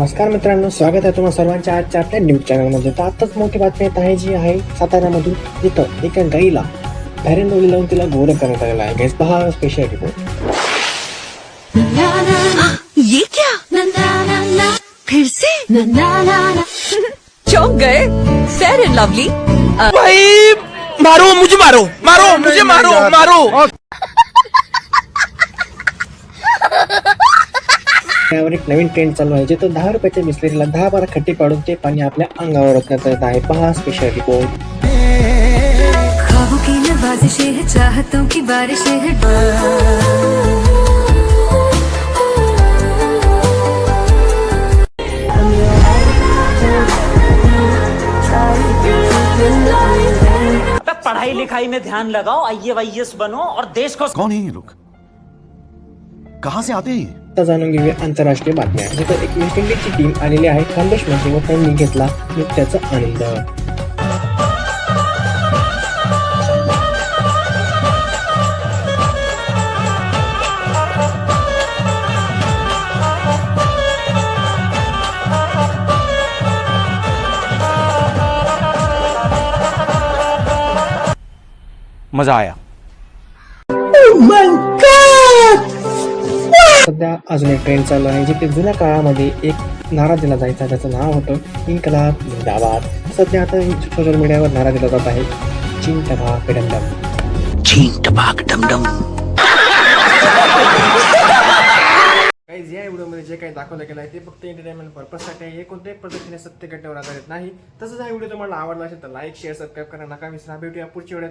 नमस्कार मित्रांनो, स्वागत आहे तुम्हा सर्वांच्या आजच्या आपल्या न्यूज चॅनलमध्ये. तर आताच मोठी बातमी येत आहे जी आहे साताऱ्यामधून, जिथं एका गाईला फॅरेंडोली लावून तिला गोरं करण्यात आलेलं आहे. गैस पहा स्पेशल रिपोर्ट. ये क्या फिर से चौंक गए. Fair end lovely. भाई मारो मुझे, मारो मारो मुझे, मारो मारो. यावर एक नवीन ट्रेंड चालू आहे, जिथं 10 रुपयाच्या बिस्लरीला 10-12 खट्टी पाडून ते पाणी आपल्या अंगावर ओतण्यात येत आहे. पहा स्पेशल रिपोर्ट. ख्वाबों की नवाजिशें हैं, चाहतों की बारिशें हैं. पढ़ाई लिखाई में ध्यान लगाओ, IAS बनो और देश को. कौन है ये लोग? कहां से आते हैं? आता जाणून घेऊया आंतरराष्ट्रीय बातम्या. जिथं एक वेस्ट इंडिजची टीम आलेली आहे खानदेशमध्ये व त्यांनी घेतला नृत्याचा आनंद. मजा आया. सध्या अजून एक ट्रेंड चालू आहे, जिथे जुन्या काळामध्ये एक नारा दिला जायचा, त्याचं नाव होतं इन्कलाब जिंदाबाद. सध्या आता सोशल मीडियावर नारा दिला जात आहे चीन टबाक डमडम. चीन टबाक डमडम. गाईज, या व्हिडिओमध्ये जे काही दाखवलं गेलं आहे ते फक्त एंटरटेनमेंट पर्पजसाठी आहे. हे कोणत्याही पद्धतीने सत्य घटनेवर आधारित नाही. तसंच हा व्हिडिओ तुम्हाला आवडला असेल तर लाईक, शेअर, सबस्क्राईब करा नका विसरा. भेटूया पुढच्या व्हिडिओ.